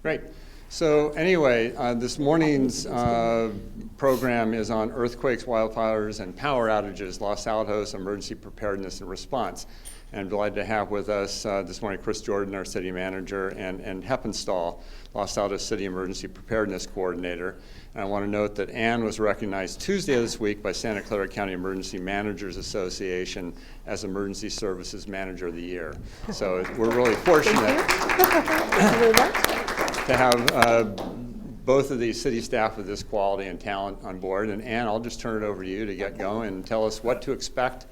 Great. So anyway, this morning's program is on earthquakes, wildfires, and power outages, Los Altos, emergency preparedness and response. And I'm delighted to have with us this morning Chris Jordan, our city manager, and Ann Hepenstal, Los Altos City Emergency Preparedness Coordinator. And I want to note that Ann was recognized Tuesday this week by Santa Clara County Emergency Managers Association as Emergency Services Manager of the Year. So we're really fortunate to have both of these city staff with this quality and talent on board. And Ann, I'll just turn it over to you to get going and tell us what to expect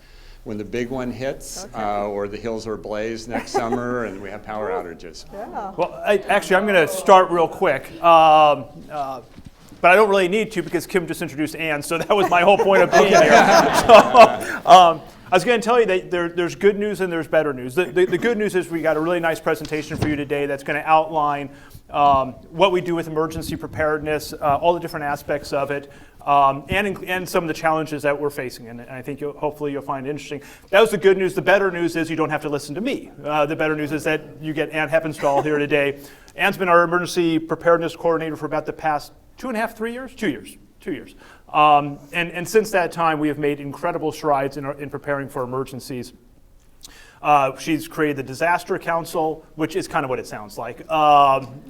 when the big one hits, or the hills are ablaze next summer and we have power outages. Yeah. Well, actually, I'm going to start real quick. But I don't really need to because Kim just introduced Ann, so that was my whole point of being here. So, I was going to tell you that there's good news and there's better news. The good news is we got a really nice presentation for you today that's going to outline what we do with emergency preparedness, all the different aspects of it, and some of the challenges that we're facing. And I think hopefully you'll find it interesting. That was the good news. The better news is you don't have to listen to me. The better news is that you get Ann Hepenstal here today. Ann's been our emergency preparedness coordinator for about the past 2.5, 3 years? 2 years. 2 years. And since that time, we have made incredible strides in preparing for emergencies. She's created the Disaster Council, which is kind of what it sounds like,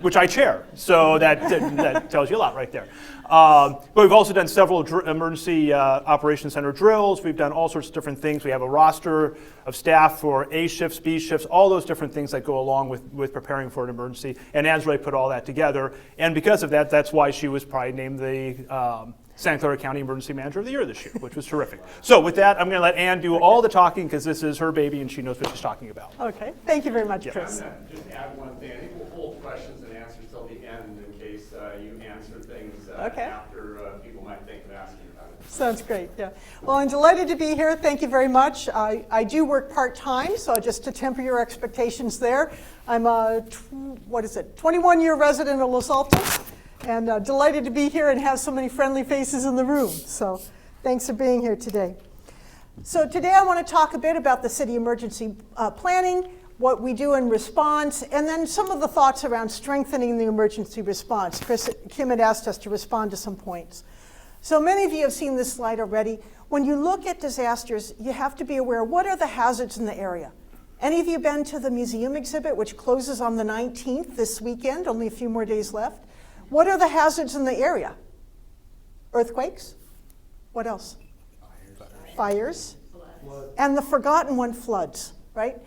which I chair. So that tells you a lot right there. But we've also done several emergency operations center drills. We've done all sorts of different things. We have a roster of staff for A shifts, B shifts, all those different things that go along with preparing for an emergency. And Ann's really put all that together. And because of that, that's why she was probably named the Santa Clara County Emergency Manager of the Year this year, which was terrific. So with that, I'm going to let Ann do all the talking because this is her baby and she knows what she's talking about. Okay. Thank you very much, Chris. Just add one thing. I think we'll hold questions and answers till the end in case you answer things after people might think of asking about it. Sounds great, yeah. Well, I'm delighted to be here. Thank you very much. I do work part-time, so just to temper your expectations there. I'm a, 21-year resident of Los Altos. And delighted to be here and have so many friendly faces in the room. So thanks for being here today. So today I want to talk a bit about the city emergency planning, what we do in response, and then some of the thoughts around strengthening the emergency response. Kim had asked us to respond to some points. So many of you have seen this slide already. When you look at disasters, you have to be aware, what are the hazards in the area? Any of you been to the museum exhibit, which closes on the 19th this weekend, only a few more days left? What are the hazards in the area? Earthquakes? What else? Fires. And the forgotten one, floods, right?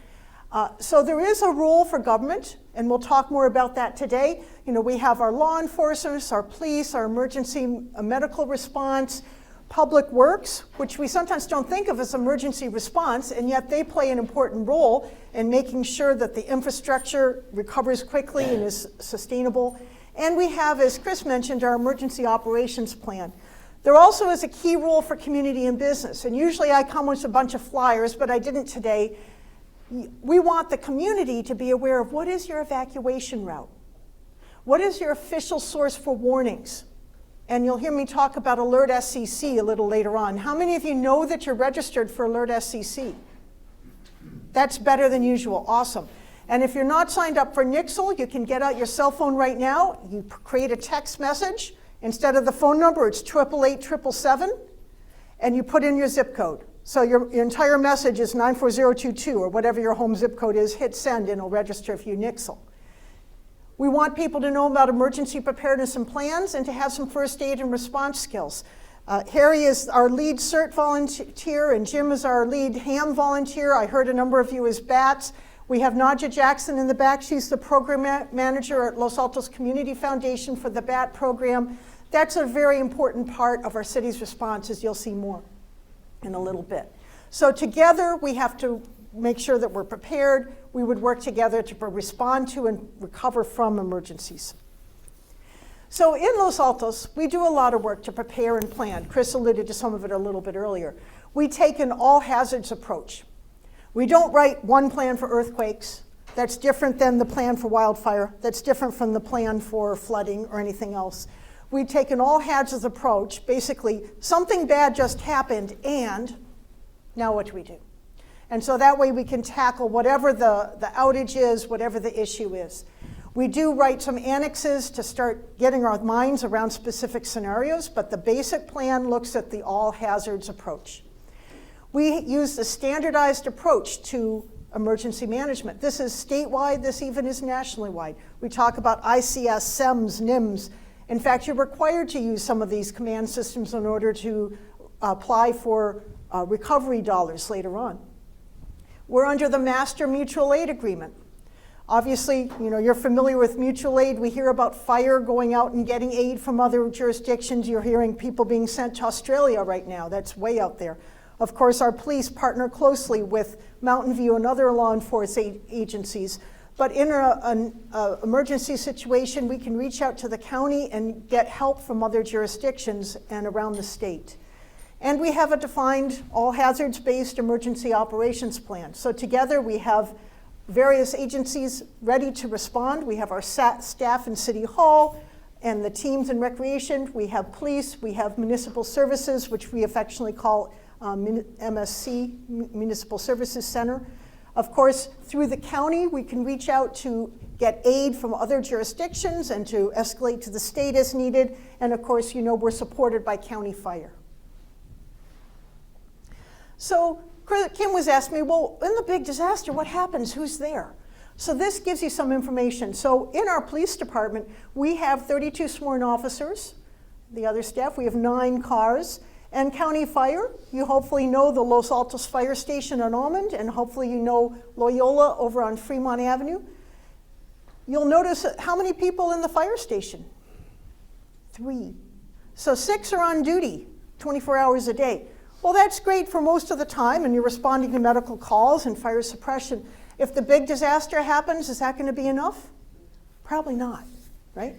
So there is a role for government, and we'll talk more about that today. You know, we have our law enforcers, our police, our emergency medical response, public works, which we sometimes don't think of as emergency response, and yet they play an important role in making sure that the infrastructure recovers quickly and is sustainable. And we have, as Chris mentioned, our emergency operations plan. There also is a key role for community and business. And usually I come with a bunch of flyers, but I didn't today. We want the community to be aware of what is your evacuation route? What is your official source for warnings? And you'll hear me talk about Alert SCC a little later on. How many of you know that you're registered for Alert SCC? That's better than usual. Awesome. And if you're not signed up for Nixle, you can get out your cell phone right now. You create a text message. Instead of the phone number, it's 888-777, and you put in your zip code. So your entire message is 94022, or whatever your home zip code is. Hit send, and it'll register for you Nixle. We want people to know about emergency preparedness and plans and to have some first aid and response skills. Harry is our lead CERT volunteer, and Jim is our lead HAM volunteer. I heard a number of you as BATS. We have Nadja Jackson in the back. She's the program manager at Los Altos Community Foundation for the BAT program. That's a very important part of our city's response, as you'll see more in a little bit. So together, we have to make sure that we're prepared. We would work together to respond to and recover from emergencies. So in Los Altos, we do a lot of work to prepare and plan. Chris alluded to some of it a little bit earlier. We take an all hazards approach. We don't write one plan for earthquakes. That's different than the plan for wildfire. That's different from the plan for flooding or anything else. We take an all hazards approach. Basically, something bad just happened, and now what do we do? And so that way we can tackle whatever the outage is, whatever the issue is. We do write some annexes to start getting our minds around specific scenarios, but the basic plan looks at the all hazards approach. We use the standardized approach to emergency management. This is statewide, this even is nationally wide. We talk about ICS, SEMS, NIMS. In fact, you're required to use some of these command systems in order to apply for recovery dollars later on. We're under the Master Mutual Aid Agreement. Obviously, you're familiar with mutual aid. We hear about fire going out and getting aid from other jurisdictions. You're hearing people being sent to Australia right now. That's way out there. Of course, our police partner closely with Mountain View and other law enforcement agencies. But in an emergency situation, we can reach out to the county and get help from other jurisdictions and around the state. And we have a defined all hazards-based emergency operations plan. So together we have various agencies ready to respond. We have our staff in City Hall and the teams in recreation. We have police, we have municipal services, which we affectionately call MSC, Municipal Services Center. Of course, through the county, we can reach out to get aid from other jurisdictions and to escalate to the state as needed. And of course, we're supported by county fire. So Kim was asking me, well, in the big disaster, what happens? Who's there? So this gives you some information. So in our police department, we have 32 sworn officers. The other staff, we have 9 cars. And county fire, you hopefully know the Los Altos Fire Station on Almond, and hopefully you know Loyola over on Fremont Avenue. You'll notice how many people in the fire station? 3. So 6 are on duty 24 hours a day. Well, that's great for most of the time, and you're responding to medical calls and fire suppression. If the big disaster happens, is that going to be enough? Probably not, right?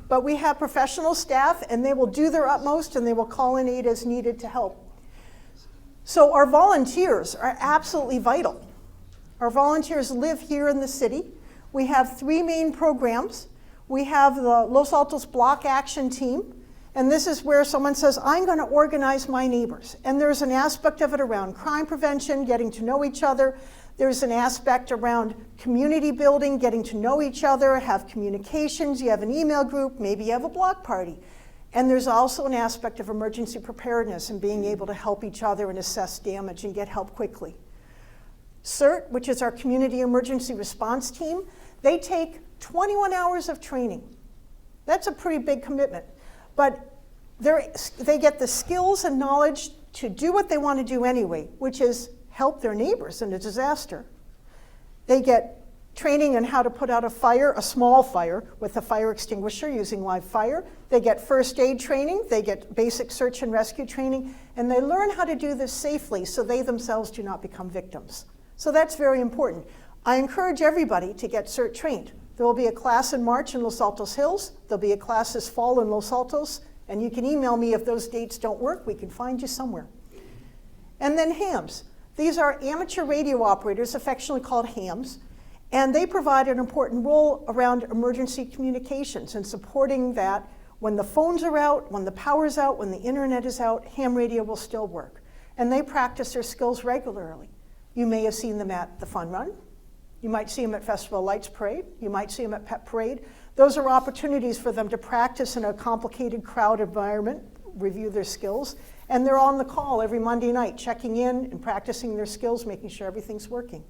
But we have professional staff, and they will do their utmost, and they will call in aid as needed to help. So our volunteers are absolutely vital. Our volunteers live here in the city. We have 3 main programs. We have the Los Altos Block Action Team, and this is where someone says, I'm going to organize my neighbors. And there's an aspect of it around crime prevention, getting to know each other. There's an aspect around community building, getting to know each other, have communications, you have an email group, maybe you have a block party. And there's also an aspect of emergency preparedness and being able to help each other and assess damage and get help quickly. CERT, which is our Community Emergency Response Team, they take 21 hours of training. That's a pretty big commitment. But they get the skills and knowledge to do what they want to do anyway, which is help their neighbors in a disaster. They get training on how to put out a fire, a small fire, with a fire extinguisher using live fire. They get first aid training, they get basic search and rescue training, and they learn how to do this safely so they themselves do not become victims. So that's very important. I encourage everybody to get CERT trained. There will be a class in March in Los Altos Hills. There'll be a class this fall in Los Altos, and you can email me if those dates don't work. We can find you somewhere. And then HAMS. These are amateur radio operators, affectionately called HAMS, and they provide an important role around emergency communications and supporting that when the phones are out, when the power's out, when the internet is out, ham radio will still work. And they practice their skills regularly. You may have seen them at the Fun Run. You might see them at Festival of Lights Parade. You might see them at Pep Parade. Those are opportunities for them to practice in a complicated crowd environment, review their skills. And they're on the call every Monday night, checking in and practicing their skills, making sure everything's working.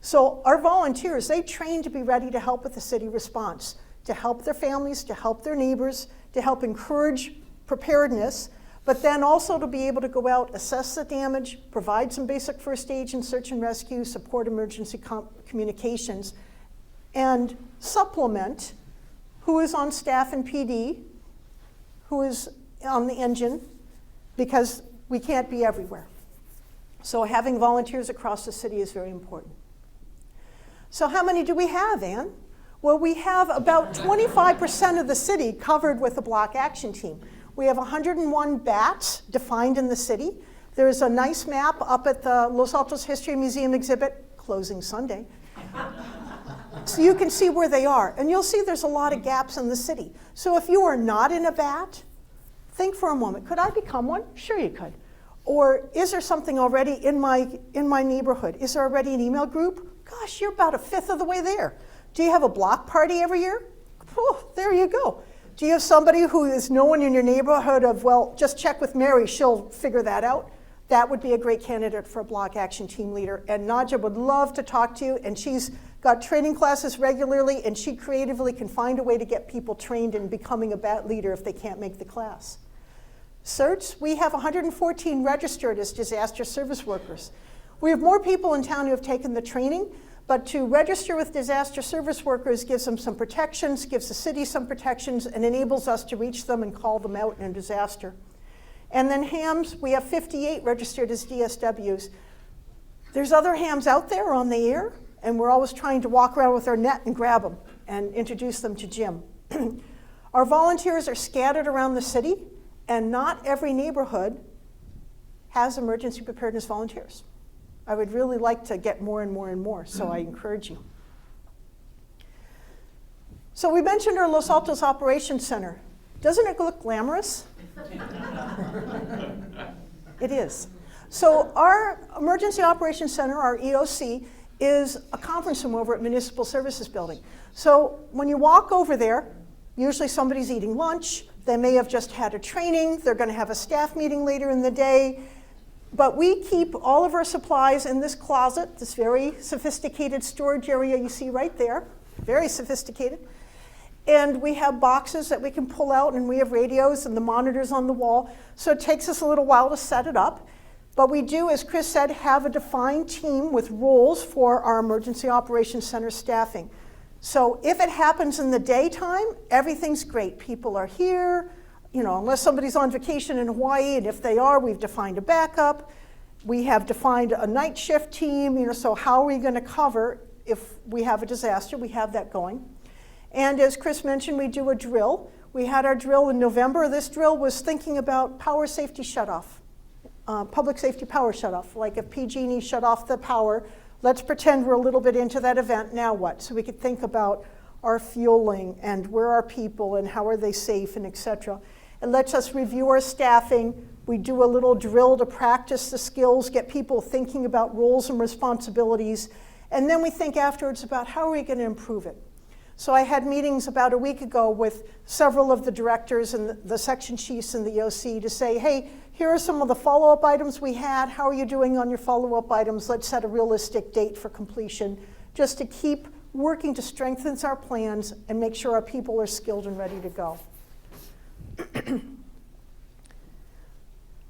So our volunteers, they train to be ready to help with the city response, to help their families, to help their neighbors, to help encourage preparedness, but then also to be able to go out, assess the damage, provide some basic first aid and search and rescue, support emergency communications, and supplement who is on staff in PD, who is on the engine, because we can't be everywhere. So having volunteers across the city is very important. So how many do we have, Ann? Well, we have about 25% of the city covered with a block action team. We have 101 BATs defined in the city. There's a nice map up at the Los Altos History Museum exhibit, closing Sunday. So you can see where they are. And you'll see there's a lot of gaps in the city. So if you are not in a BAT, think for a moment, could I become one? Sure you could. Or is there something already in my neighborhood? Is there already an email group? Gosh, you're about 1/5 of the way there. Do you have a block party every year? Oh, there you go. Do you have somebody who is known in your neighborhood of, well, just check with Mary, she'll figure that out? That would be a great candidate for a block action team leader. And Nadja would love to talk to you, and she's got training classes regularly, and she creatively can find a way to get people trained in becoming a BAT leader if they can't make the class. CERTs, we have 114 registered as disaster service workers. We have more people in town who have taken the training, but to register with disaster service workers gives them some protections, gives the city some protections, and enables us to reach them and call them out in a disaster. And then hams, we have 58 registered as DSWs. There's other hams out there on the air, and we're always trying to walk around with our net and grab them and introduce them to Jim. Our volunteers are scattered around the city, and not every neighborhood has emergency preparedness volunteers. I would really like to get more and more and more, so I encourage you. So we mentioned our Los Altos Operations Center. Doesn't it look glamorous? It is. So our Emergency Operations Center, our EOC, is a conference room over at Municipal Services Building. So when you walk over there, usually somebody's eating lunch, they may have just had a training, they're going to have a staff meeting later in the day, but we keep all of our supplies in this closet, this very sophisticated storage area you see right there, very sophisticated. And we have boxes that we can pull out, and we have radios and the monitors on the wall. So it takes us a little while to set it up. But we do, as Chris said, have a defined team with roles for our Emergency Operations Center staffing. So if it happens in the daytime, everything's great. People are here, you know, unless somebody's on vacation in Hawaii, and if they are, we've defined a backup. We have defined a night shift team, you know, so how are we going to cover if we have a disaster? We have that going. And as Chris mentioned, we do a drill. We had our drill in November. This drill was thinking about power safety shutoff, public safety power shutoff. Like if PG&E shut off the power, let's pretend we're a little bit into that event, now what? So we could think about our fueling and where are people and how are they safe and et cetera. It lets us review our staffing. We do a little drill to practice the skills, get people thinking about roles and responsibilities, and then we think afterwards about how are we going to improve it. So I had meetings about a week ago with several of the directors and the section chiefs in the EOC to say, hey, here are some of the follow-up items we had. How are you doing on your follow-up items? Let's set a realistic date for completion, just to keep working to strengthen our plans and make sure our people are skilled and ready to go.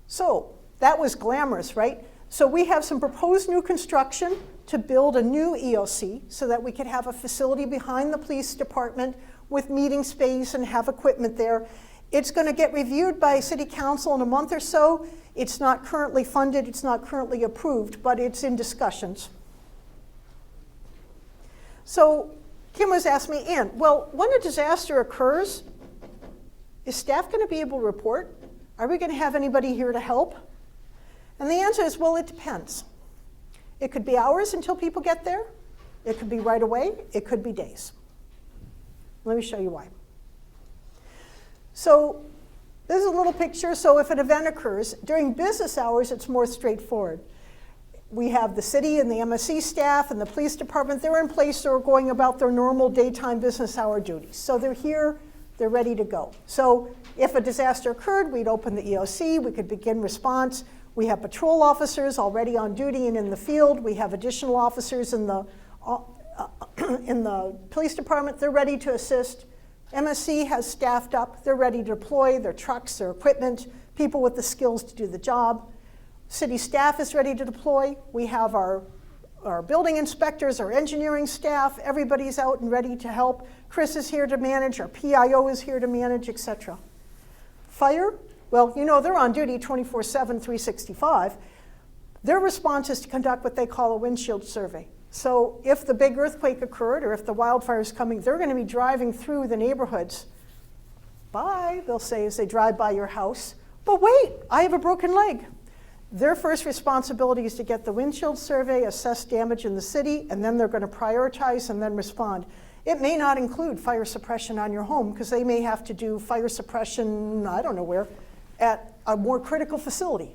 So that was glamorous, right? So we have some proposed new construction to build a new EOC so that we could have a facility behind the police department with meeting space and have equipment there. It's going to get reviewed by City Council in a month or so. It's not currently funded, it's not currently approved, but it's in discussions. So Kim was asking me, Ann, well, when a disaster occurs, is staff going to be able to report? Are we going to have anybody here to help? And the answer is, well, it depends. It could be hours until people get there. It could be right away. It could be days. Let me show you why. So this is a little picture. So if an event occurs, during business hours, it's more straightforward. We have the city and the MSC staff and the police department. They're in place. They're going about their normal daytime business hour duties. So they're here. They're ready to go. So if a disaster occurred, we'd open the EOC. We could begin response. We have patrol officers already on duty and in the field. We have additional officers in the police department. They're ready to assist. MSC has staffed up. They're ready to deploy their trucks, their equipment, people with the skills to do the job. City staff is ready to deploy. We have our building inspectors, our engineering staff. Everybody's out and ready to help. Chris is here to manage. Our PIO is here to manage, etc. Fire. Well, you know, they're on duty 24/7, 365. Their response is to conduct what they call a windshield survey. So if the big earthquake occurred or if the wildfire is coming, they're going to be driving through the neighborhoods. Bye, they'll say as they drive by your house. But wait, I have a broken leg. Their first responsibility is to get the windshield survey, assess damage in the city, and then they're going to prioritize and then respond. It may not include fire suppression on your home because they may have to do fire suppression, I don't know where, at a more critical facility.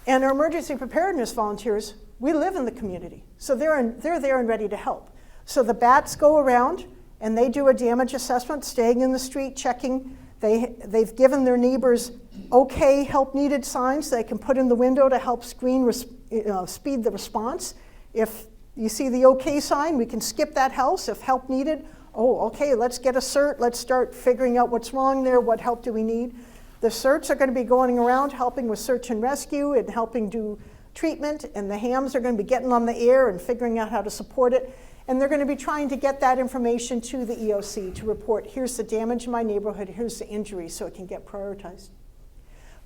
And our emergency preparedness volunteers, we live in the community. So they're there and ready to help. So the bats go around and they do a damage assessment, staying in the street, checking. They've given their neighbors okay, help needed signs they can put in the window to help speed the response. If you see the okay sign, we can skip that house if help needed. Oh, okay, let's get a CERT. Let's start figuring out what's wrong there. What help do we need? The CERTs are going to be going around helping with search and rescue and helping do treatment, and the hams are going to be getting on the air and figuring out how to support it. And they're going to be trying to get that information to the EOC to report, here's the damage in my neighborhood, here's the injury, so it can get prioritized.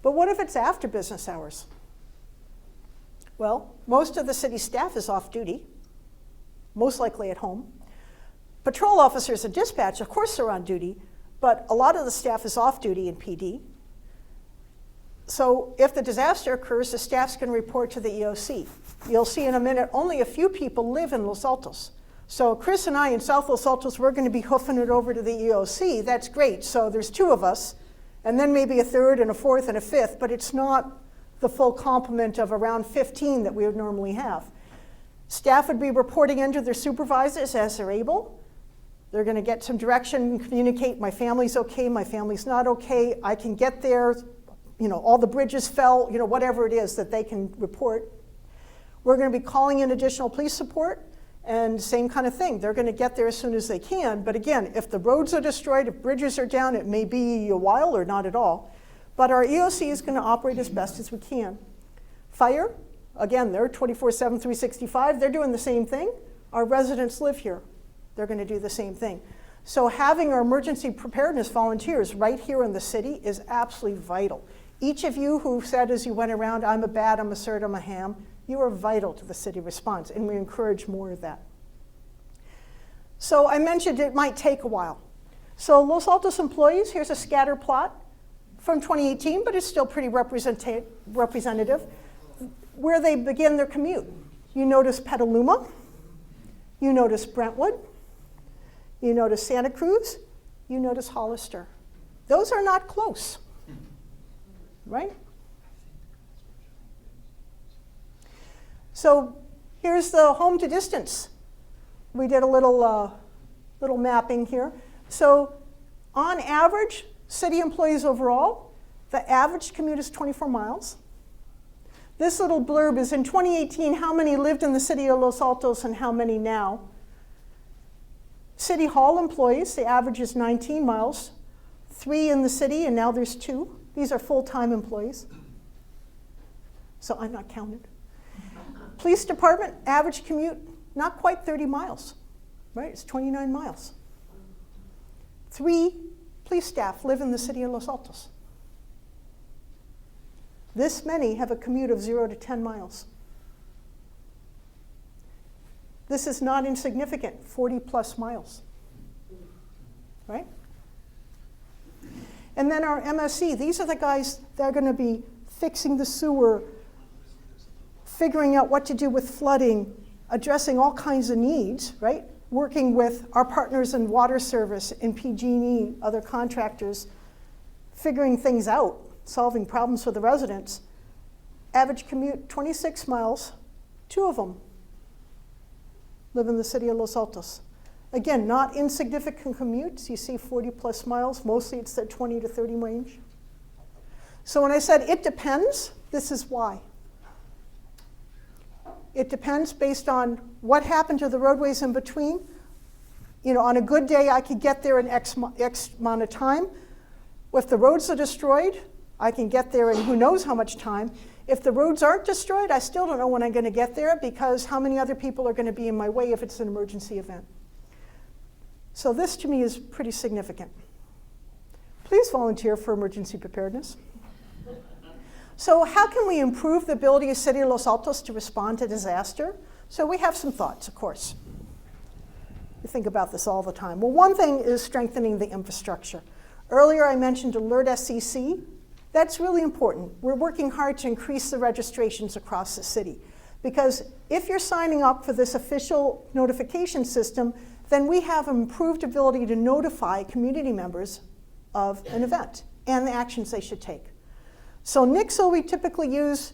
But what if it's after business hours? Well, most of the city staff is off duty, most likely at home. Patrol officers and dispatch, of course, are on duty, but a lot of the staff is off duty in PD. So if the disaster occurs, the staff's going to report to the EOC. You'll see in a minute, only a few people live in Los Altos. So Chris and I in South Los Altos, we're going to be hoofing it over to the EOC. That's great. So there's 2 of us, and then maybe a 3rd and a 4th and a 5th, but it's not the full complement of around 15 that we would normally have. Staff would be reporting into their supervisors as they're able. They're going to get some direction and communicate, my family's okay, my family's not okay, I can get there, all the bridges fell, whatever it is that they can report. We're going to be calling in additional police support, and same kind of thing. They're going to get there as soon as they can, but again, if the roads are destroyed, if bridges are down, it may be a while or not at all. But our EOC is going to operate as best as we can. Fire, again, they're 24/7, 365. They're doing the same thing. Our residents live here. They're going to do the same thing. So having our emergency preparedness volunteers right here in the city is absolutely vital. Each of you who said as you went around, I'm a bat, I'm a CERT, I'm a ham, you are vital to the city response, and we encourage more of that. So I mentioned it might take a while. So Los Altos employees, here's a scatter plot from 2018, but it's still pretty representative, where they begin their commute. You notice Petaluma, you notice Brentwood, you notice Santa Cruz, you notice Hollister. Those are not close, right? So here's the home to distance. We did a little mapping here. So on average, city employees overall, the average commute is 24 miles. This little blurb is in 2018, how many lived in the city of Los Altos and how many now. City Hall employees, the average is 19 miles, 3 in the city, and now there's 2. These are full-time employees, so I'm not counted. Police department, average commute, not quite 30 miles, right? It's 29 miles. 3 police staff live in the city of Los Altos. This many have a commute of 0 to 10 miles. This is not insignificant, 40 plus miles, right? And then our MSC, these are the guys that are going to be fixing the sewer, figuring out what to do with flooding, addressing all kinds of needs, right? Working with our partners in water service, in PG&E, other contractors, figuring things out, solving problems for the residents. Average commute, 26 miles, 2 of them live in the city of Los Altos. Again, not insignificant commutes. You see 40 plus miles, mostly it's that 20 to 30 range. So when I said it depends, this is why. It depends based on what happened to the roadways in between. On a good day, I could get there in X amount of time. If the roads are destroyed, I can get there in who knows how much time. If the roads aren't destroyed, I still don't know when I'm going to get there, because how many other people are going to be in my way if it's an emergency event. So this to me is pretty significant. Please volunteer for emergency preparedness. So how can we improve the ability of the city of Los Altos to respond to disaster? So we have some thoughts, of course. We think about this all the time. Well, one thing is strengthening the infrastructure. Earlier I mentioned Alert SCC. That's really important. We're working hard to increase the registrations across the city, because if you're signing up for this official notification system, then we have an improved ability to notify community members of an event and the actions they should take. So Nixle we typically use,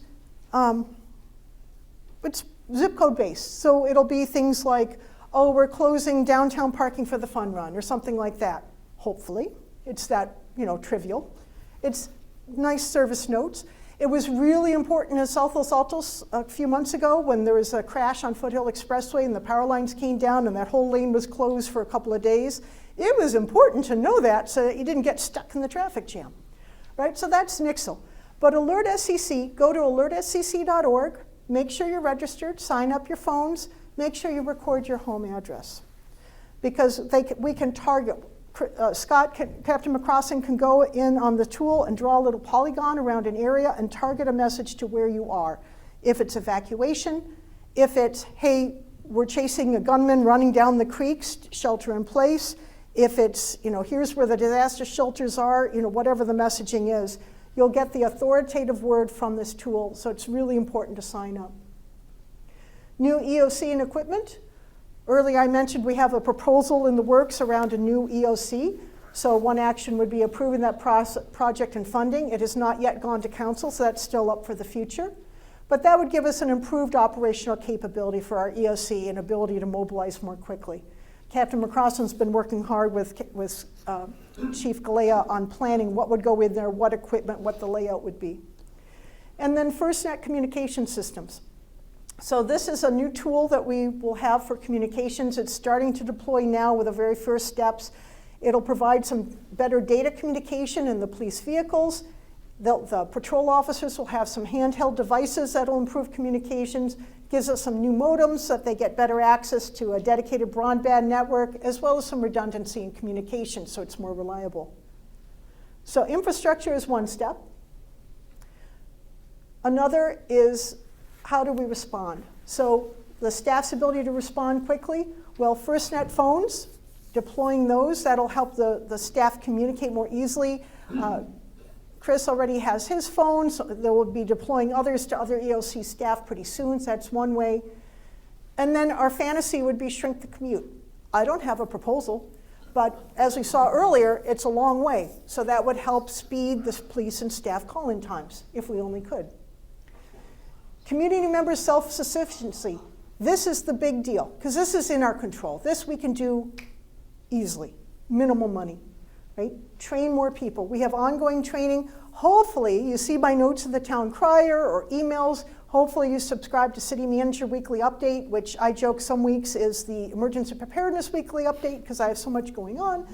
it's zip code based. So it'll be things like, oh, we're closing downtown parking for the fun run or something like that. Hopefully, it's that, trivial. It's nice service notes. It was really important in South Los Altos a few months ago when there was a crash on Foothill Expressway and the power lines came down and that whole lane was closed for a couple of days. It was important to know that so that you didn't get stuck in the traffic jam, right? So that's NIXL. But Alert SCC, go to alertscc.org, make sure you're registered, sign up your phones, make sure you record your home address. Because we can target, Captain McCrossin can go in on the tool and draw a little polygon around an area and target a message to where you are. If it's evacuation, if it's, hey, we're chasing a gunman running down the creeks, shelter in place. If it's, here's where the disaster shelters are, whatever the messaging is, you'll get the authoritative word from this tool, so it's really important to sign up. New EOC and equipment. Earlier I mentioned we have a proposal in the works around a new EOC, so one action would be approving that project and funding. It has not yet gone to council, so that's still up for the future. But that would give us an improved operational capability for our EOC and ability to mobilize more quickly. Captain McCrossin's been working hard with Chief Galea on planning what would go in there, what equipment, what the layout would be. And then FirstNet communication systems. So this is a new tool that we will have for communications. It's starting to deploy now with the very first steps. It'll provide some better data communication in the police vehicles. The patrol officers will have some handheld devices that'll improve communications. Gives us some new modems so that they get better access to a dedicated broadband network, as well as some redundancy in communication so it's more reliable. So infrastructure is one step. Another is how do we respond? So the staff's ability to respond quickly, well, FirstNet phones, deploying those, that'll help the staff communicate more easily. Chris already has his phone, so they will be deploying others to other EOC staff pretty soon, so that's one way. And then our fantasy would be shrink the commute. I don't have a proposal, but as we saw earlier, it's a long way. So that would help speed the police and staff call-in times, if we only could. Community members' self-sufficiency. This is the big deal, because this is in our control. This we can do easily, minimal money. Right? Train more people. We have ongoing training. Hopefully, you see my notes in the town crier or emails. Hopefully you subscribe to City Manager Weekly Update, which I joke some weeks is the Emergency Preparedness Weekly Update because I have so much going on.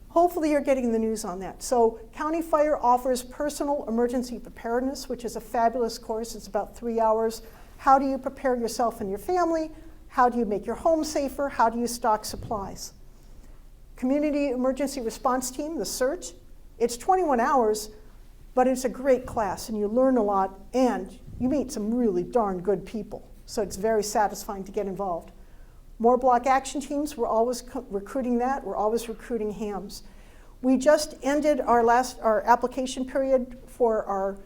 Hopefully you're getting the news on that. So County Fire offers Personal Emergency Preparedness, which is a fabulous course. It's about 3 hours. How do you prepare yourself and your family? How do you make your home safer? How do you stock supplies? Community Emergency Response Team, the CERT, it's 21 hours, but it's a great class and you learn a lot and you meet some really darn good people. So it's very satisfying to get involved. More block action teams, we're always recruiting that. We're always recruiting hams. We just ended our application period for our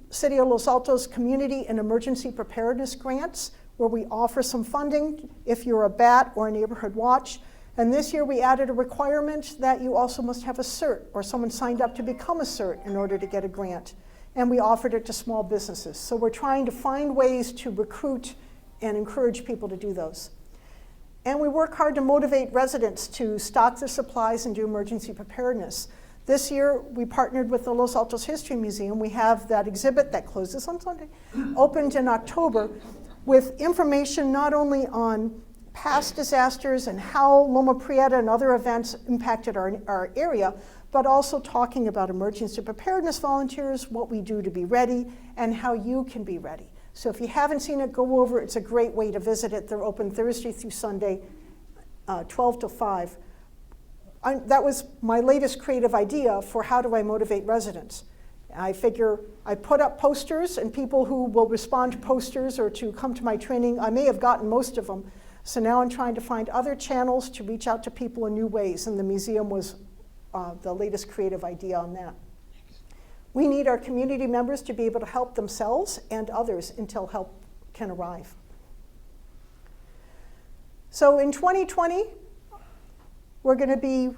City of Los Altos Community and Emergency Preparedness Grants, where we offer some funding if you're a BAT or a neighborhood watch. And this year we added a requirement that you also must have a CERT or someone signed up to become a CERT in order to get a grant. And we offered it to small businesses. So we're trying to find ways to recruit and encourage people to do those. And we work hard to motivate residents to stock their supplies and do emergency preparedness. This year we partnered with the Los Altos History Museum. We have that exhibit that closes on Sunday, opened in October, with information not only on past disasters and how Loma Prieta and other events impacted our area, but also talking about emergency preparedness volunteers, what we do to be ready, and how you can be ready. So if you haven't seen it, go over. It's a great way to visit it. They're open Thursday through Sunday, 12 to 5. That was my latest creative idea for how do I motivate residents. I figure I put up posters and people who will respond to posters or to come to my training, I may have gotten most of them. So now I'm trying to find other channels to reach out to people in new ways, and the museum was the latest creative idea on that. We need our community members to be able to help themselves and others until help can arrive. So in 2020, we're going to be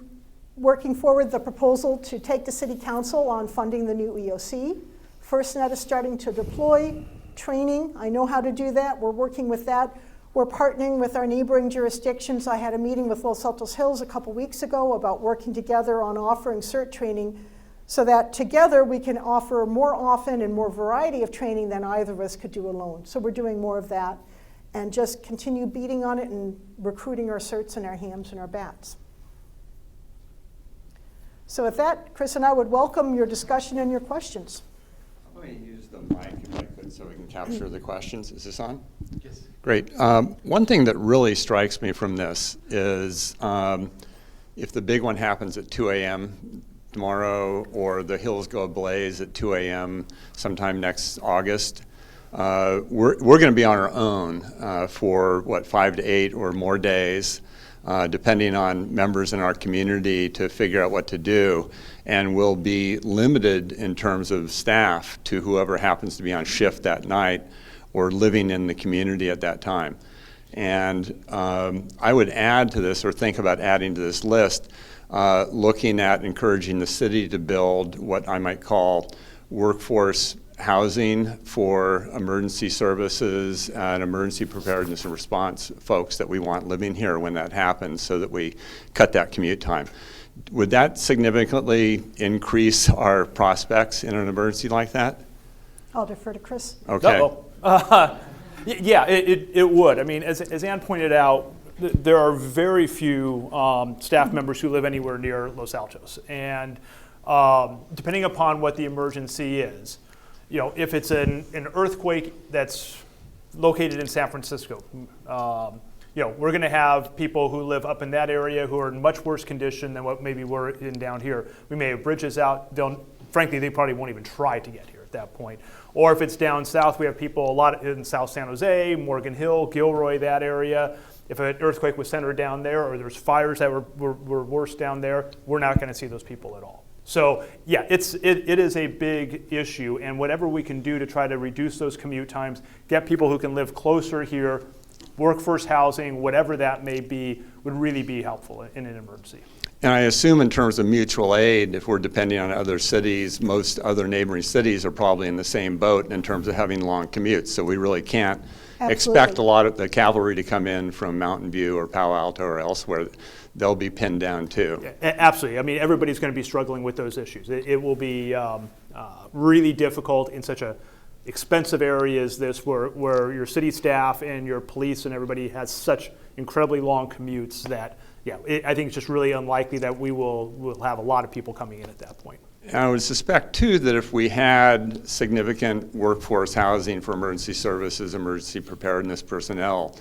working forward the proposal to take to City Council on funding the new EOC. FirstNet is starting to deploy training. I know how to do that. We're working with that. We're partnering with our neighboring jurisdictions. I had a meeting with Los Altos Hills a couple weeks ago about working together on offering CERT training so that together we can offer more often and more variety of training than either of us could do alone. So we're doing more of that and just continue beating on it and recruiting our CERTs and our hams and our bats. So with that, Chris and I would welcome your discussion and your questions. Let me use the mic if I could so we can capture the questions. Is this on? Yes. Great. One thing that really strikes me from this is if the big one happens at 2 a.m. tomorrow or the hills go ablaze at 2 a.m. sometime next August, we're going to be on our own for, 5 to 8 or more days, depending on members in our community to figure out what to do. And we'll be limited in terms of staff to whoever happens to be on shift that night or living in the community at that time. And I would add to this, or think about adding to this list, looking at encouraging the city to build what I might call workforce housing for emergency services and emergency preparedness and response folks that we want living here when that happens, so that we cut that commute time. Would that significantly increase our prospects in an emergency like that? I'll defer to Chris. Okay. Yeah, it would. I mean, as Ann pointed out, there are very few staff members who live anywhere near Los Altos. And depending upon what the emergency is, if it's an earthquake that's located in San Francisco, we're going to have people who live up in that area who are in much worse condition than what maybe we're in down here. We may have bridges out. Frankly, they probably won't even try to get here at that point. Or if it's down south, we have people a lot in South San Jose, Morgan Hill, Gilroy, that area. If an earthquake was centered down there, or there's fires that were worse down there, we're not going to see those people at all. So yeah, it is a big issue, and whatever we can do to try to reduce those commute times, get people who can live closer here, workforce housing, whatever that may be, would really be helpful in an emergency. And I assume in terms of mutual aid, if we're depending on other cities, most other neighboring cities are probably in the same boat in terms of having long commutes. So we really can't expect a lot of the cavalry to come in from Mountain View or Palo Alto or elsewhere. They'll be pinned down too. Yeah, absolutely. I mean, everybody's going to be struggling with those issues. It will be really difficult in such a expensive area as this, where your city staff and your police and everybody has such incredibly long commutes that, I think it's just really unlikely that we'll have a lot of people coming in at that point. And I would suspect too that if we had significant workforce housing for emergency services, emergency preparedness personnel,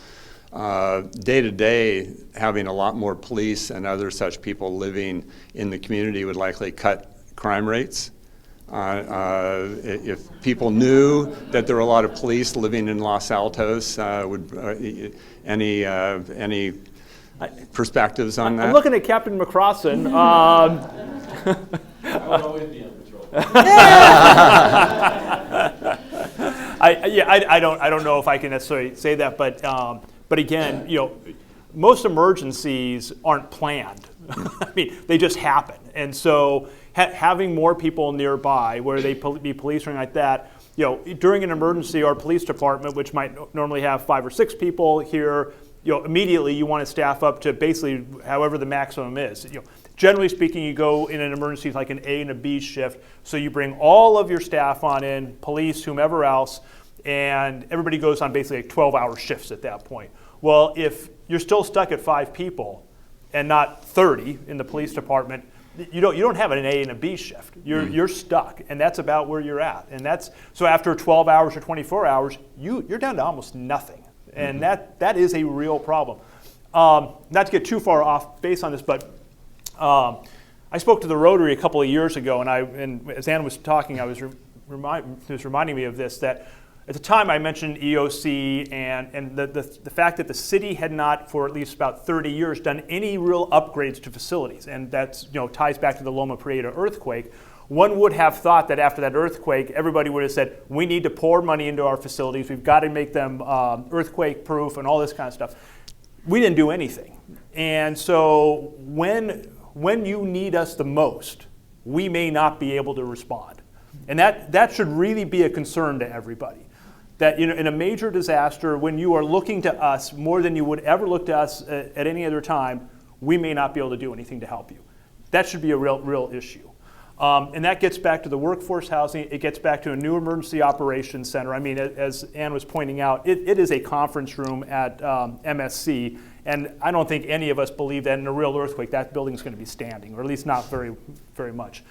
day to day, having a lot more police and other such people living in the community would likely cut crime rates. If people knew that there were a lot of police living in Los Altos, any perspectives on that? I'm looking at Captain McCrossan. I would always be on patrol. I don't know if I can necessarily say that, but again, most emergencies aren't planned. I mean, they just happen, and so having more people nearby, where they be policing like that, during an emergency, our police department, which might normally have 5 or 6 people here, immediately you want to staff up to basically however the maximum is. Generally speaking, you go in an emergency like an A and a B shift, so you bring all of your staff on in, police, whomever else, and everybody goes on basically 12-hour shifts at that point. Well, if you're still stuck at 5 people and not 30 in the police department, you don't have an A and a B shift. You're stuck, and that's about where you're at. And so after 12 hours or 24 hours, you're down to almost nothing, and that is a real problem. Not to get too far off base on this, but I spoke to the Rotary a couple of years ago, and as Ann was talking, I was reminding me of this, that at the time I mentioned EOC and the fact that the city had not, for at least about 30 years, done any real upgrades to facilities, and that ties back to the Loma Prieta earthquake. One would have thought that after that earthquake, everybody would have said, we need to pour money into our facilities, we've got to make them earthquake proof and all this kind of stuff. We didn't do anything. And so when you need us the most, we may not be able to respond. And that should really be a concern to everybody. that in a major disaster, when you are looking to us more than you would ever look to us at any other time, we may not be able to do anything to help you. That should be a real issue. And that gets back to the workforce housing. It gets back to a new emergency operations center. I mean, as Ann was pointing out, it is a conference room at MSC, and I don't think any of us believe that in a real earthquake that building's going to be standing, or at least not very much.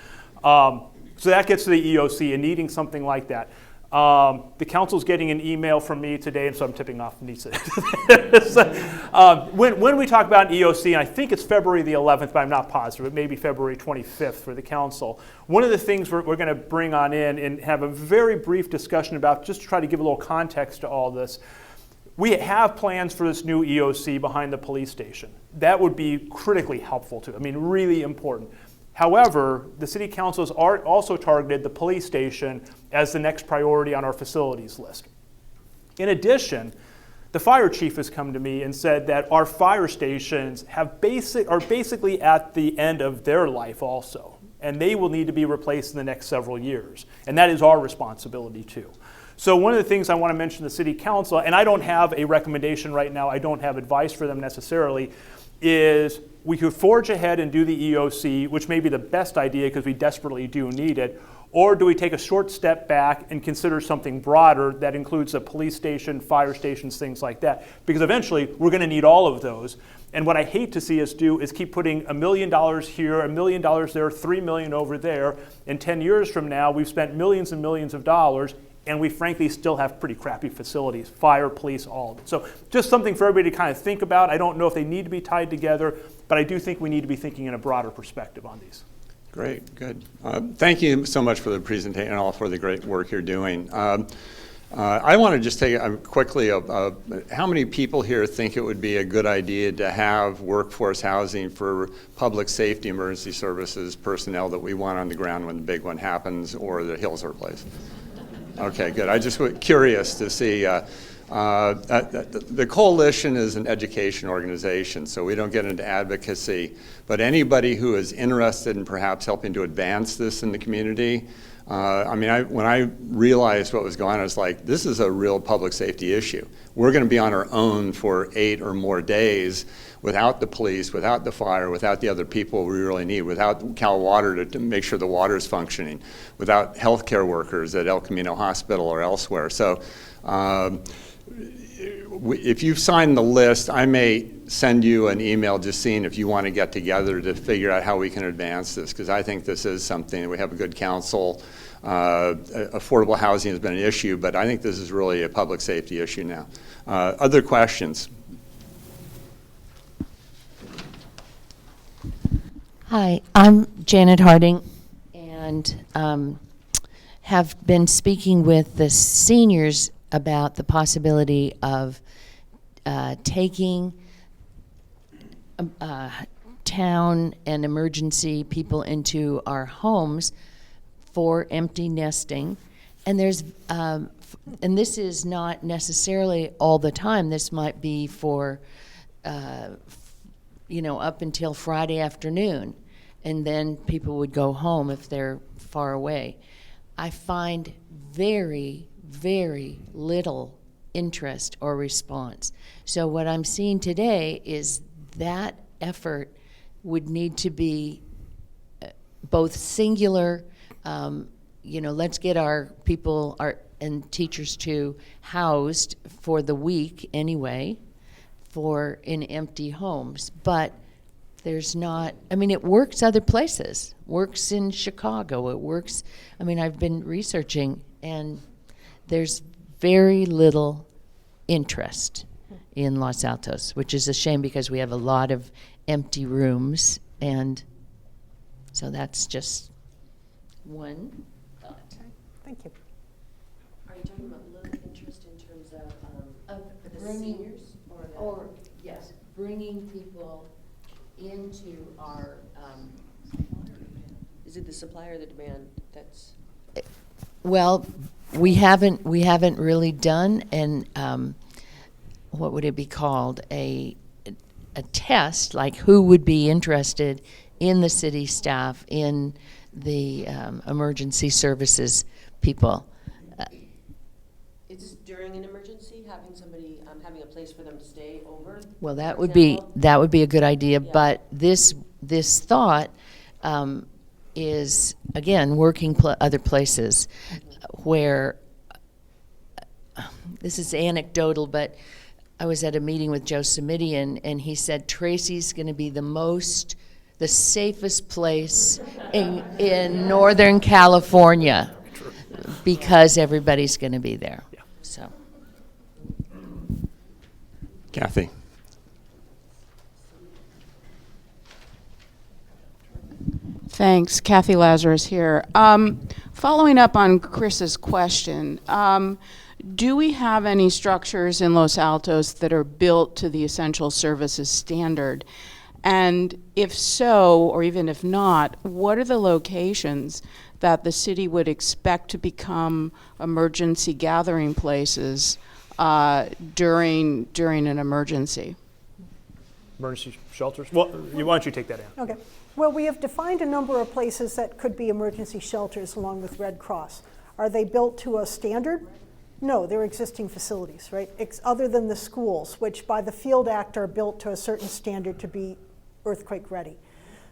So that gets to the EOC and needing something like that. The council's getting an email from me today, and so I'm tipping off Nisa. When we talk about EOC, and I think it's February the 11th, but I'm not positive, it may be February 25th for the council. One of the things we're going to bring on in and have a very brief discussion about, just to try to give a little context to all this, we have plans for this new EOC behind the police station. That would be critically helpful too, I mean, really important. However, the city council has also targeted the police station as the next priority on our facilities list. In addition, the fire chief has come to me and said that our fire stations are basically at the end of their life also, and they will need to be replaced in the next several years, and that is our responsibility too. So one of the things I want to mention to the city council, and I don't have a recommendation right now, I don't have advice for them necessarily, is we could forge ahead and do the EOC, which may be the best idea because we desperately do need it, or do we take a short step back and consider something broader that includes a police station, fire stations, things like that? Because eventually we're going to need all of those. And what I hate to see us do is keep putting $1 million here, $1 million there, $3 million over there, and 10 years from now we've spent millions and millions of dollars, and we frankly still have pretty crappy facilities, fire, police, all of it. So just something for everybody to kind of think about. I don't know if they need to be tied together, but I do think we need to be thinking in a broader perspective on these. Great, good. Thank you so much for the presentation and all for the great work you're doing. I want to just take quickly, how many people here think it would be a good idea to have workforce housing for public safety emergency services personnel that we want on the ground when the big one happens or the hills are replaced? Okay, good. I just was curious to see. The coalition is an education organization, so we don't get into advocacy. But anybody who is interested in perhaps helping to advance this in the community, when I realized what was going on, I was like, this is a real public safety issue. We're going to be on our own for 8 or more days without the police, without the fire, without the other people we really need, without Cal Water to make sure the water is functioning, without healthcare workers at El Camino Hospital or elsewhere. So if you've signed the list, I may send you an email just seeing if you want to get together to figure out how we can advance this, because I think this is something, we have a good council. Affordable housing has been an issue, but I think this is really a public safety issue now. Other questions? Hi, I'm Janet Harding, and have been speaking with the seniors about the possibility of taking town and emergency people into our homes for empty nesting. And there's, and this is not necessarily all the time. This might be for, up until Friday afternoon, and then people would go home if they're far away. I find very, very little interest or response. So what I'm seeing today is that effort would need to be both singular, let's get our people and teachers too housed for the week anyway, in empty homes. But there's not, it works other places. Works in Chicago, it works, I've been researching, and there's very little interest in Los Altos, which is a shame because we have a lot of empty rooms, and so that's just one thought. Okay, thank you. Are you talking about little interest in terms of the bringing, seniors? or yes, bringing people into our. Is it the supply or the demand that's? Well, we haven't really done an what would it be called, a test, like who would be interested in the city staff, in the emergency services people. Is this during an emergency, having somebody, having a place for them to stay over? Well, for example? that would be a good idea, Yeah. but this thought is, again, working other places where, this is anecdotal, but I was at a meeting with Joe Simidian, and he said Tracy's going to be the safest place in Northern California because everybody's going to be there. Yeah. So. Kathy. Thanks. Kathy Lazarus here. Following up on Chris's question, do we have any structures in Los Altos that are built to the essential services standard? And if so, or even if not, what are the locations that the city would expect to become emergency gathering places during an emergency? Emergency shelters? Well, why don't you take that, Ann? Okay. Well, we have defined a number of places that could be emergency shelters along with Red Cross. Are they built to a standard? No, they're existing facilities, right? Other than the schools, which by the Field Act are built to a certain standard to be earthquake ready.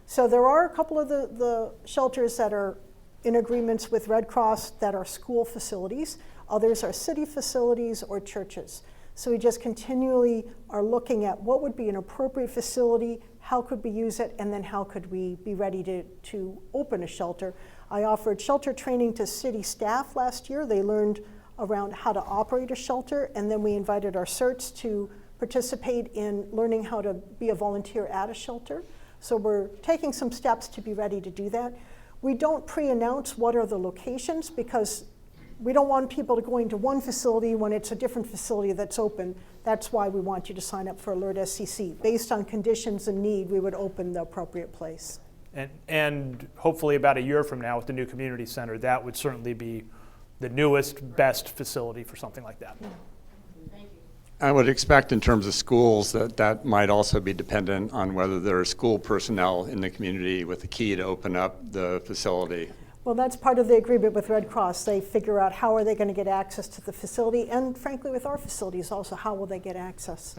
So there are a couple of the shelters that are in agreements with Red Cross that are school facilities. Others are city facilities or churches. So we just continually are looking at what would be an appropriate facility, how could we use it, and then how could we be ready to open a shelter. I offered shelter training to city staff last year. They learned around how to operate a shelter, and then we invited our CERTs to participate in learning how to be a volunteer at a shelter. So we're taking some steps to be ready to do that. We don't pre-announce what are the locations because we don't want people to go into one facility when it's a different facility that's open. That's why we want you to sign up for Alert SCC. Based on conditions and need, we would open the appropriate place. And hopefully about a year from now with the new community center, that would certainly be the newest, best facility for something like that. I would expect in terms of schools that might also be dependent on whether there are school personnel in the community with the key to open up the facility. Well, that's part of the agreement with Red Cross. They figure out how are they going to get access to the facility, and frankly with our facilities also, how will they get access?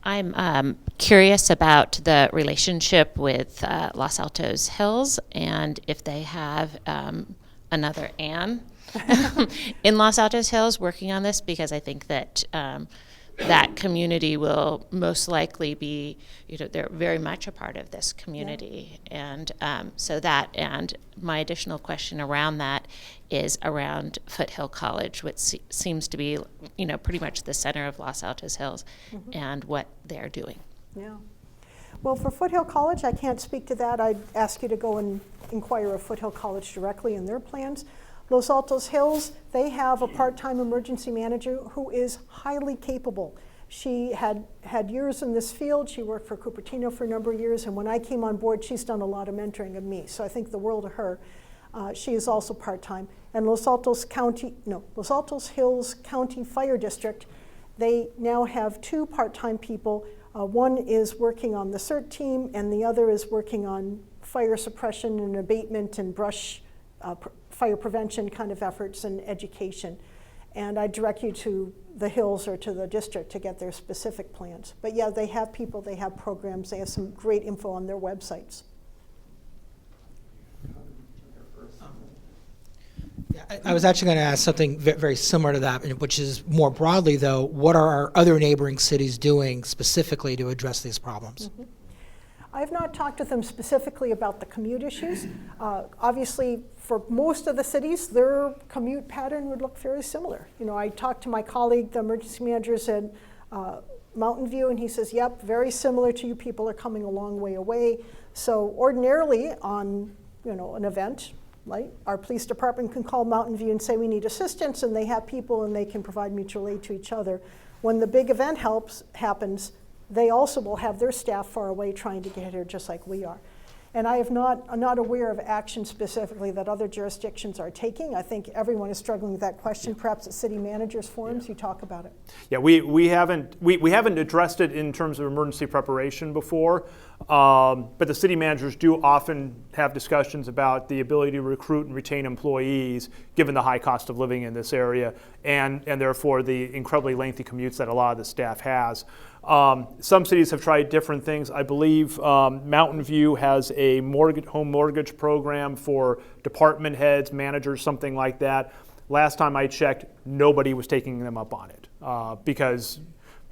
I'm curious about the relationship with Los Altos Hills and if they have another Ann in Los Altos Hills working on this, because I think that that community will most likely be, they're very much a part of this community. Yeah. And so that, and my additional question around that is around Foothill College, which seems to be, pretty much the center of Los Altos Hills, and what they're doing. Yeah. Well, for Foothill College, I can't speak to that. I'd ask you to go and inquire of Foothill College directly in their plans. Los Altos Hills, they have a part-time emergency manager who is highly capable. She had years in this field. She worked for Cupertino for a number of years, and when I came on board, she's done a lot of mentoring of me, so I think the world of her. She is also part-time. And Los Altos Hills County Fire District, they now have 2 part-time people. One is working on the CERT team, and the other is working on fire suppression and abatement and brush fire prevention kind of efforts and education. And I direct you to the Hills or to the district to get their specific plans. But yeah, they have people, they have programs, they have some great info on their websites. I was actually going to ask something very similar to that, which is more broadly, though, what are our other neighboring cities doing specifically to address these problems? Mm-hmm. I have not talked to them specifically about the commute issues. Obviously, for most of the cities, their commute pattern would look very similar. I talked to my colleague, the emergency manager at Mountain View, and he says, yep, very similar to you. People are coming a long way away. So ordinarily on an event, right, our police department can call Mountain View and say we need assistance, and they have people and they can provide mutual aid to each other. When the big event happens, they also will have their staff far away trying to get here just like we are. And I'm not aware of action specifically that other jurisdictions are taking. I think everyone is struggling with that question. Perhaps at city managers forums, you talk about it. Yeah, we haven't addressed it in terms of emergency preparation before. But the city managers do often have discussions about the ability to recruit and retain employees, given the high cost of living in this area, and therefore the incredibly lengthy commutes that a lot of the staff has. Some cities have tried different things. I believe Mountain View has a home mortgage program for department heads, managers, something like that. Last time I checked, nobody was taking them up on it because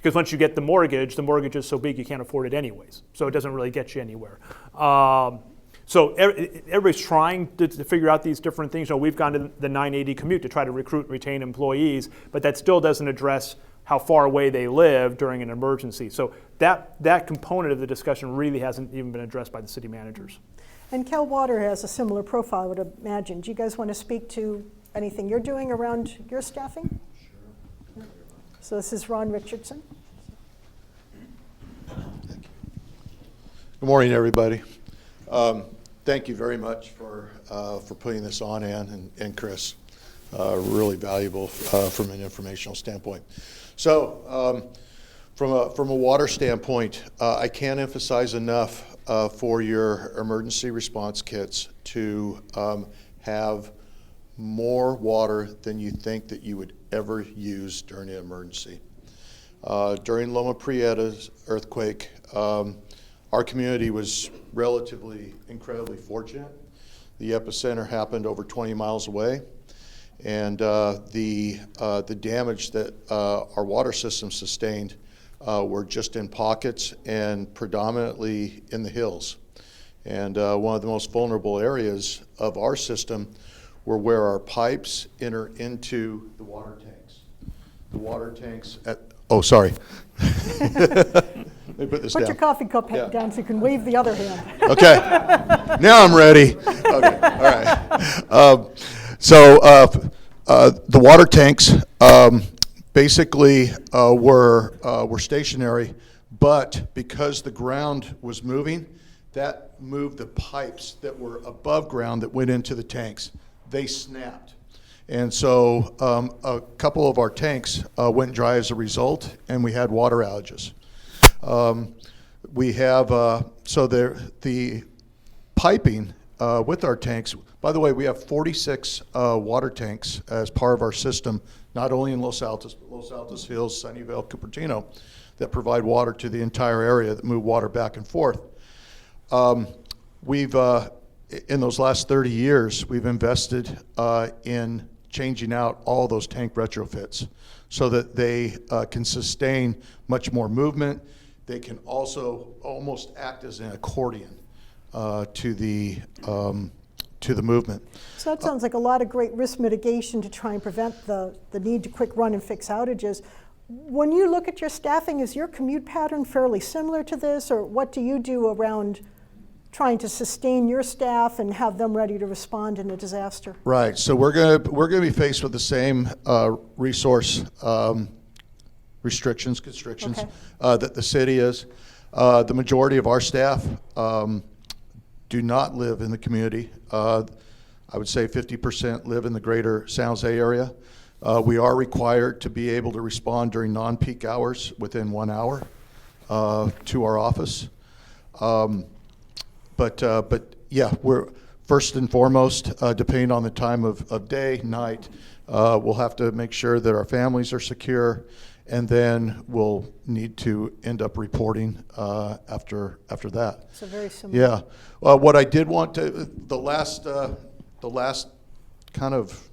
once you get the mortgage is so big you can't afford it anyways. So it doesn't really get you anywhere. So everybody's trying to figure out these different things. We've gone to the 980 commute to try to recruit and retain employees, but that still doesn't address how far away they live during an emergency. So that component of the discussion really hasn't even been addressed by the city managers. And Cal Water has a similar profile, I would imagine. Do you guys want to speak to anything you're doing around your staffing? Sure. So this is Ron Richardson. Good morning, everybody. Thank you very much for putting this on, Ann and Chris. Really valuable from an informational standpoint. So, from a water standpoint, I can't emphasize enough for your emergency response kits to have more water than you think that you would ever use during an emergency. During Loma Prieda's earthquake, our community was relatively incredibly fortunate. The epicenter happened over 20 miles away, and the damage that our water system sustained were just in pockets and predominantly in the hills. And one of the most vulnerable areas of our system were where our pipes enter into the water tanks. The water tanks sorry. Let me put this down. Put your coffee cup down so you can wave the other hand. Okay. Now I'm ready. Okay. All right. The water tanks basically were stationary, but because the ground was moving, that moved the pipes that were above ground that went into the tanks. They snapped. And so a couple of our tanks went dry as a result, and we had water outages. We have, the piping with our tanks, by the way, we have 46 water tanks as part of our system, not only in Los Altos, but Los Altos Hills, Sunnyvale, Cupertino, that provide water to the entire area, that move water back and forth. We've, in those last 30 years, we've invested in changing out all those tank retrofits so that they can sustain much more movement. They can also almost act as an accordion to the movement. So that sounds like a lot of great risk mitigation to try and prevent the need to quick run and fix outages. When you look at your staffing, is your commute pattern fairly similar to this, or what do you do around trying to sustain your staff and have them ready to respond in a disaster? Right. So we're gonna be faced with the same resource constrictions Okay. That the city is. The majority of our staff do not live in the community. I would say 50% live in the greater San Jose area. We are required to be able to respond during non-peak hours within 1 hour to our office. But yeah, we're first and foremost, depending on the time of day, night, we'll have to make sure that our families are secure, and then we'll need to end up reporting after that. So very similar. Yeah. What I did want to, the last kind of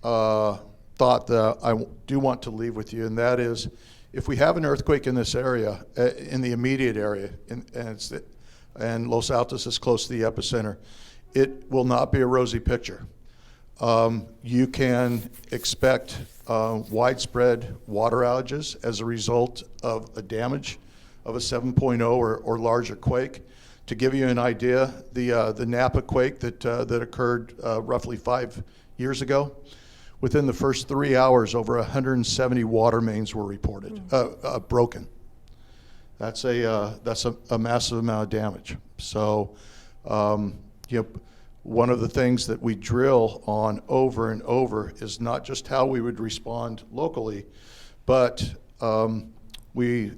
thought that I do want to leave with you, and that is, if we have an earthquake in this area, in the immediate area, and Los Altos is close to the epicenter, it will not be a rosy picture. You can expect widespread water outages as a result of a damage of a 7.0 or larger quake. To give you an idea, the Napa quake that occurred roughly 5 years ago, within the first 3 hours, over 170 water mains were reported broken. That's a massive amount of damage. So, one of the things that we drill on over and over is not just how we would respond locally, but we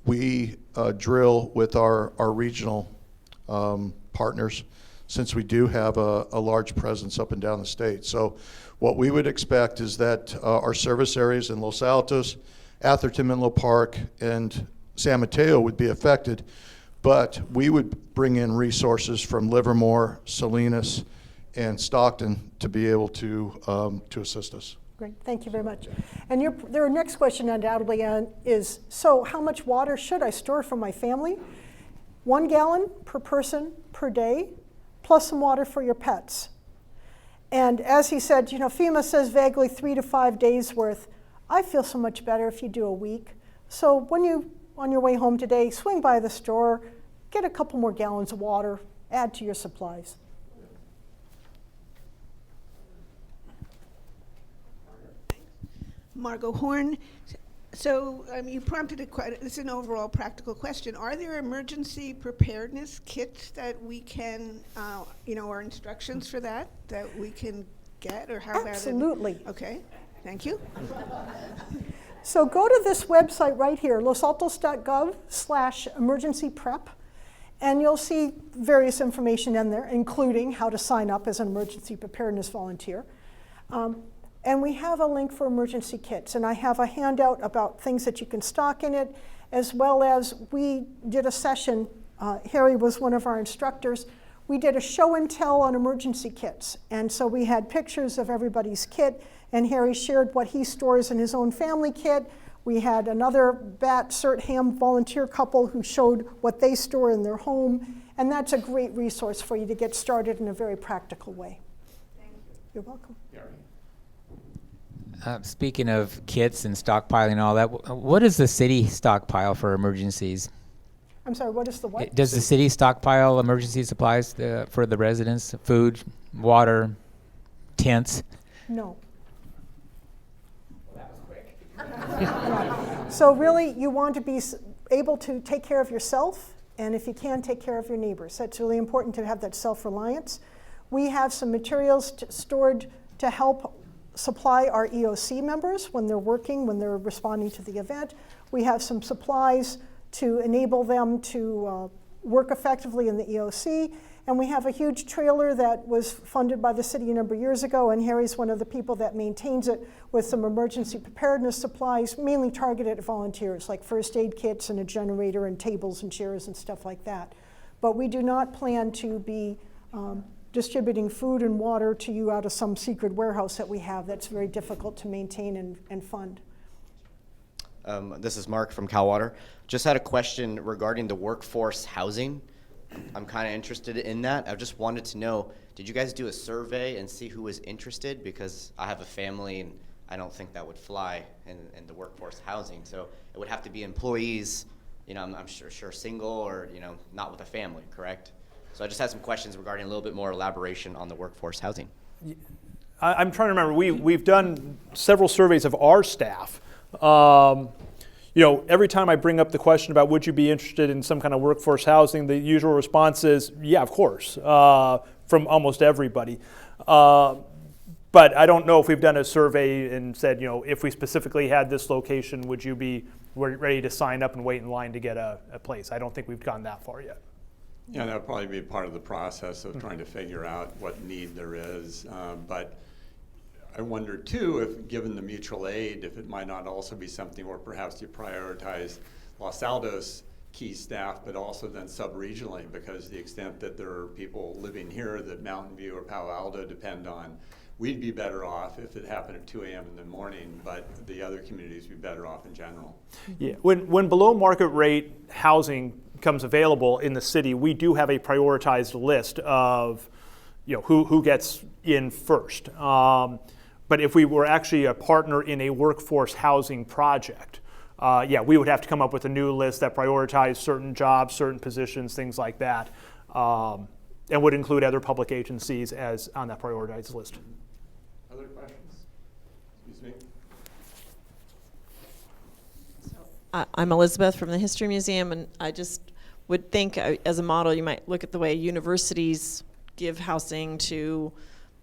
we drill with our regional partners, since we do have a large presence up and down the state. So what we would expect is that our service areas in Los Altos, Atherton, Menlo Park, and San Mateo would be affected, but we would bring in resources from Livermore, Salinas, and Stockton to be able to assist us. Great, thank you very much. And their next question undoubtedly, Ann, is, so how much water should I store for my family? 1 gallon per person per day, plus some water for your pets. And as he said, FEMA says vaguely 3 to 5 days worth. I feel so much better if you do a week. So when you, on your way home today, swing by the store, get a couple more gallons of water, add to your supplies. Margot Horn. So you prompted it's an overall practical question. Are there emergency preparedness kits that we can, or instructions for that we can get, or how Absolutely. about it? Okay, thank you. So go to this website right here, losaltos.gov/emergency prep, and you'll see various information in there, including how to sign up as an emergency preparedness volunteer. And we have a link for emergency kits, and I have a handout about things that you can stock in it, as well as we did a session, Harry was one of our instructors, we did a show and tell on emergency kits. And so we had pictures of everybody's kit, and Harry shared what he stores in his own family kit. We had another Bat Cert Ham volunteer couple who showed what they store in their home, and that's a great resource for you to get started in a very practical way. Thank you. You're welcome. Speaking of kits and stockpiling and all that, what is the city stockpile for emergencies? I'm sorry, what is the what? Does the city stockpile emergency supplies for the residents? Food, water, tents? No. So really, you want to be able to take care of yourself, and if you can, take care of your neighbors. That's really important to have that self-reliance. We have some materials stored to help supply our EOC members when they're working, when they're responding to the event. We have some supplies to enable them to work effectively in the EOC. And we have a huge trailer that was funded by the city a number of years ago, and Harry's one of the people that maintains it with some emergency preparedness supplies, mainly targeted at volunteers, like first aid kits and a generator and tables and chairs and stuff like that. But we do not plan to be distributing food and water to you out of some secret warehouse that we have that's very difficult to maintain and fund. This is Mark from CalWater. Just had a question regarding the workforce housing. I'm kind of interested in that. I just wanted to know, did you guys do a survey and see who was interested? Because I have a family and I don't think that would fly in the workforce housing. So it would have to be employees, I'm sure single or, not with a family, correct? So I just had some questions regarding a little bit more elaboration on the workforce housing. I'm trying to remember, we've done several surveys of our staff. Every time I bring up the question about would you be interested in some kind of workforce housing, the usual response is, yeah, of course, from almost everybody. But I don't know if we've done a survey and said, if we specifically had this location, would you be ready to sign up and wait in line to get a place? I don't think we've gone that far yet. Yeah, that'll probably be part of the process of trying to figure out what need there is. But I wonder too, if given the mutual aid, if it might not also be something where perhaps you prioritize Los Altos key staff, but also then sub-regionally, because the extent that there are people living here that Mountain View or Palo Alto depend on, we'd be better off if it happened at 2 a.m. in the morning, but the other communities would be better off in general. Yeah, when below market rate housing comes available in the city, we do have a prioritized list of who gets in first. But if we were actually a partner in a workforce housing project, we would have to come up with a new list that prioritized certain jobs, certain positions, things like that, and would include other public agencies as on that prioritized list. Other questions? Excuse me. I'm Elizabeth from the History Museum, and I just would think as a model you might look at the way universities give housing to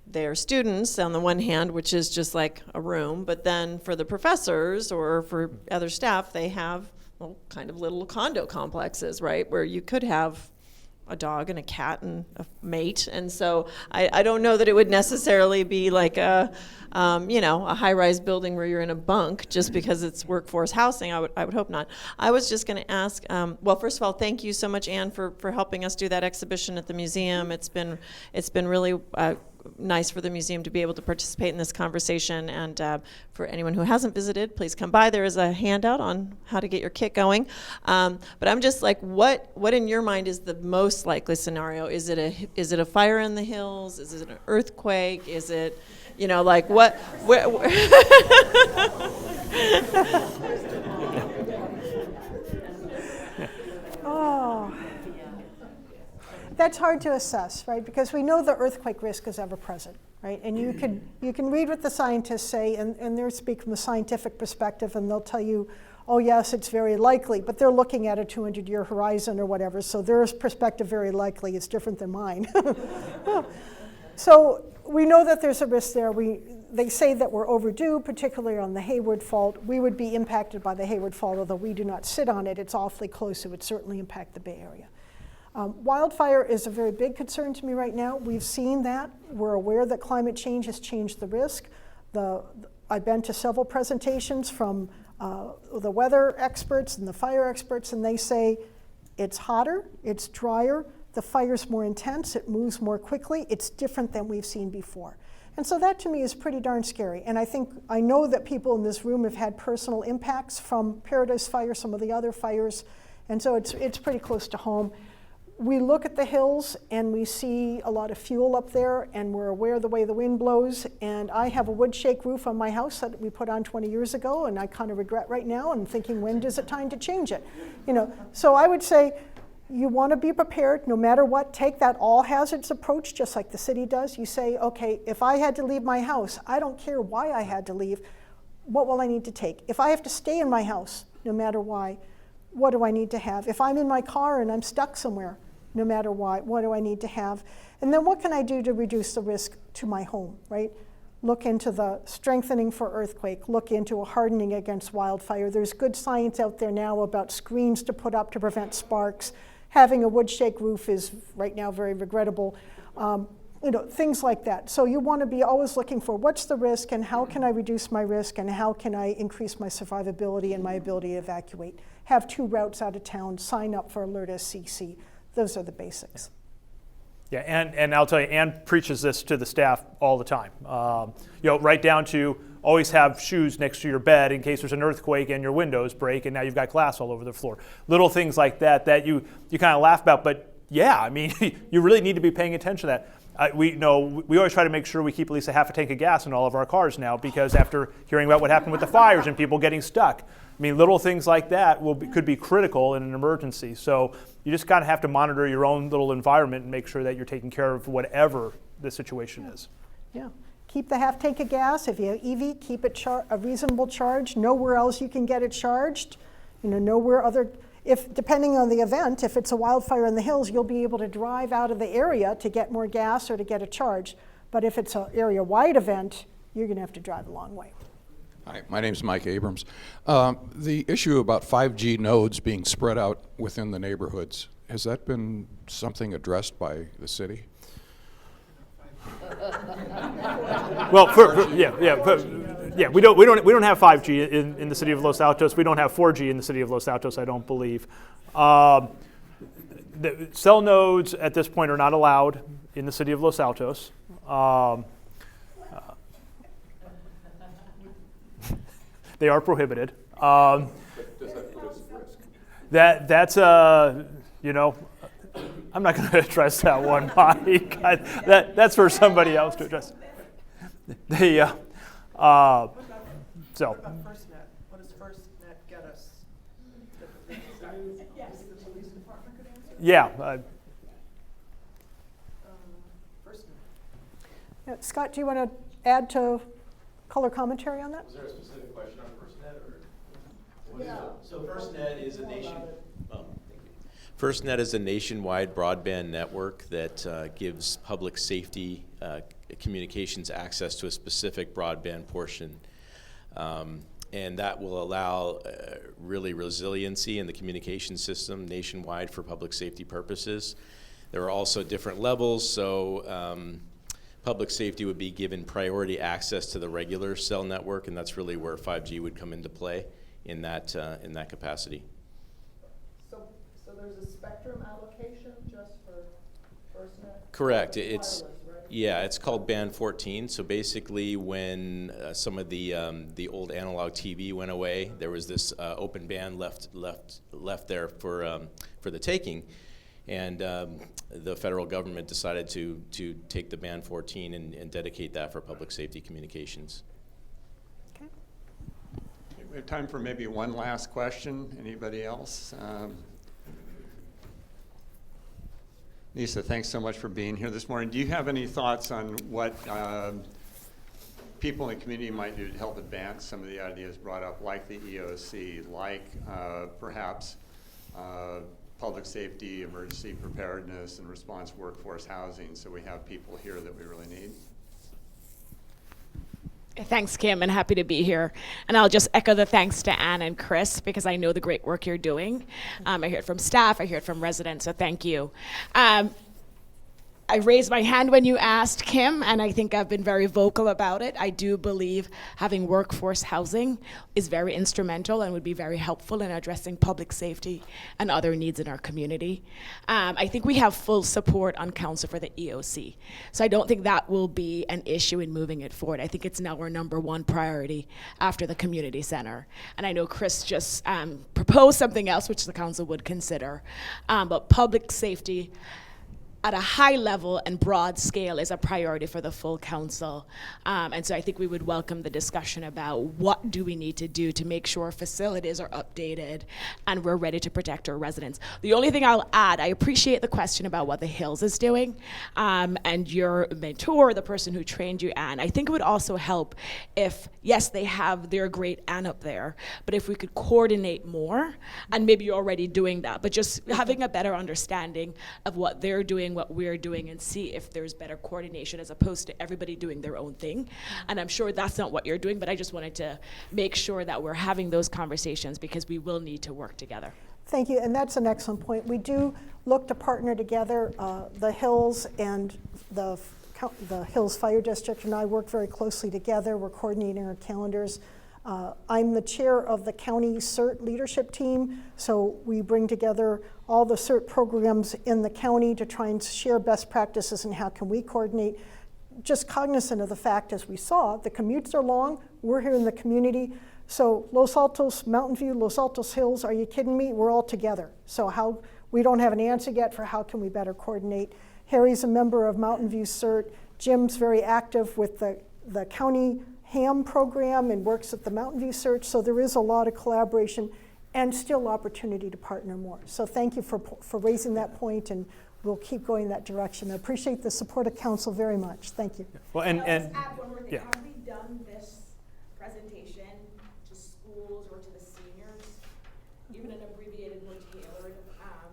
their students on the one hand, which is just like a room, but then for the professors or for other staff, they have kind of little condo complexes, right, where you could have a dog and a cat and a mate. And so I don't know that it would necessarily be like a high-rise building where you're in a bunk just because it's workforce housing. I would hope not. I was just going to ask, well, first of all, thank you so much, Ann, for helping us do that exhibition at the museum. It's been really nice for the museum to be able to participate in this conversation. And for anyone who hasn't visited, please come by. There is a handout on how to get your kit going. But I'm just like, what in your mind is the most likely scenario? Is it a fire in the hills? Is it an earthquake? Is it, like what? Oh. That's hard to assess, right? Because we know the earthquake risk is ever present, right? And you can read what the scientists say, and they're speaking from a scientific perspective, and they'll tell you, oh yes, it's very likely, but they're looking at a 200-year horizon or whatever, so their perspective very likely is different than mine. So we know that there's a risk there. They say that we're overdue, particularly on the Hayward Fault. We would be impacted by the Hayward Fault, although we do not sit on it. It's awfully close. It would certainly impact the Bay Area. Wildfire is a very big concern to me right now. We've seen that. We're aware that climate change has changed the risk. I've been to several presentations from the weather experts and the fire experts, and they say it's hotter, it's drier, the fire's more intense, it moves more quickly, it's different than we've seen before. And so that to me is pretty darn scary. And I know that people in this room have had personal impacts from Paradise Fire, some of the other fires, and so it's pretty close to home. We look at the hills and we see a lot of fuel up there, and we're aware of the way the wind blows. And I have a wood shake roof on my house that we put on 20 years ago, and I kind of regret right now and thinking, when is it time to change it? So I would say you want to be prepared no matter what. Take that all hazards approach, just like the city does. You say, okay, if I had to leave my house, I don't care why I had to leave, what will I need to take? If I have to stay in my house, no matter why, what do I need to have? If I'm in my car and I'm stuck somewhere, no matter what do I need to have? And then what can I do to reduce the risk to my home, right? Look into the strengthening for earthquake, look into a hardening against wildfire. There's good science out there now about screens to put up to prevent sparks. Having a wood shake roof is right now very regrettable. Things like that. So you want to be always looking for what's the risk and how can I reduce my risk and how can I increase my survivability and my ability to evacuate. Have 2 routes out of town, sign up for Alert SCC. Those are the basics. Yeah, and I'll tell you, Ann preaches this to the staff all the time. Right down to always have shoes next to your bed in case there's an earthquake and your windows break and now you've got glass all over the floor. Little things like that you kind of laugh about, but yeah, I mean, you really need to be paying attention to that. We always try to make sure we keep at least a half a tank of gas in all of our cars now, because after hearing about what happened with the fires and people getting stuck, I mean, little things like that could be critical in an emergency. So you just kind of have to monitor your own little environment and make sure that you're taking care of whatever the situation is. Yeah. Keep the half tank of gas. If you have EV, keep it a reasonable charge. Know where else you can get it charged. Know where depending on the event, if it's a wildfire in the hills, you'll be able to drive out of the area to get more gas or to get a charge. But if it's an area-wide event, you're going to have to drive a long way. Hi, my name is Mike Abrams. The issue about 5G nodes being spread out within the neighborhoods, has that been something addressed by the city? Well, we don't have 5G in the city of Los Altos. We don't have 4G in the city of Los Altos, I don't believe. The cell nodes at this point are not allowed in the city of Los Altos. They are prohibited. Does that put us at risk? That's I'm not going to address that one, Mike. That's for somebody else to address. So. What about FirstNet? What does FirstNet get us? Yes. The police department could answer? Yeah. FirstNet. Scott, do you want to add to color commentary on that? Was there a specific question on FirstNet, or? So FirstNet is a FirstNet is a nationwide broadband network that gives public safety communications access to a specific broadband portion. and that will allow really resiliency in the communication system nationwide for public safety purposes. There are also different levels, so public safety would be given priority access to the regular cell network, and that's really where 5G would come into play in that capacity. So there's a spectrum allocation just for FirstNet? Correct. It's yeah, it's called band 14. So basically, when some of the old analog TV went away, there was this open band left there for the taking, and the federal government decided to take the band 14 and dedicate that for public safety communications. Okay. We have time for maybe one last question. Anybody else? Lisa, thanks so much for being here this morning. Do you have any thoughts on what people in the community might do to help advance some of the ideas brought up, like the EOC, like perhaps public safety, emergency preparedness, and response workforce housing, so we have people here that we really need? Thanks, Kim, and happy to be here. And I'll just echo the thanks to Ann and Chris, because I know the great work you're doing. I hear it from staff, I hear it from residents, so thank you. I raised my hand when you asked, Kim, and I think I've been very vocal about it. I do believe having workforce housing is very instrumental and would be very helpful in addressing public safety and other needs in our community. I think we have full support on council for the EOC. So I don't think that will be an issue in moving it forward. I think it's now our #1 priority after the community center. And I know Chris just proposed something else which the council would consider. But public safety at a high level and broad scale is a priority for the full council. And so I think we would welcome the discussion about what do we need to do to make sure facilities are updated and we're ready to protect our residents. The only thing I'll add, I appreciate the question about what the Hills is doing, and your mentor, the person who trained you, Ann. I think it would also help if, yes, they have their great Ann up there, but if we could coordinate more, and maybe you're already doing that, but just having a better understanding of what they're doing, what we're doing, and see if there's better coordination as opposed to everybody doing their own thing. And I'm sure that's not what you're doing, but I just wanted to make sure that we're having those conversations because we will need to work together. Thank you, and that's an excellent point. We do look to partner together. The Hills and the Hills Fire District and I work very closely together. We're coordinating our calendars. I'm the chair of the county CERT leadership team, so we bring together all the CERT programs in the county to try and share best practices and how can we coordinate. Just cognizant of the fact, as we saw, the commutes are long, we're here in the community, so Los Altos, Mountain View, Los Altos Hills, are you kidding me? We're all together. So we don't have an answer yet for how can we better coordinate. Harry's a member of Mountain View CERT, Jim's very active with the county HAM program and works at the Mountain View Search, so there is a lot of collaboration and still opportunity to partner more. So thank you for raising that point, and we'll keep going in that direction. I appreciate the support of council very much. Thank you. Well, Let's add one more thing. Yeah. Have we done this presentation to schools or to the seniors? Even an abbreviated, more tailored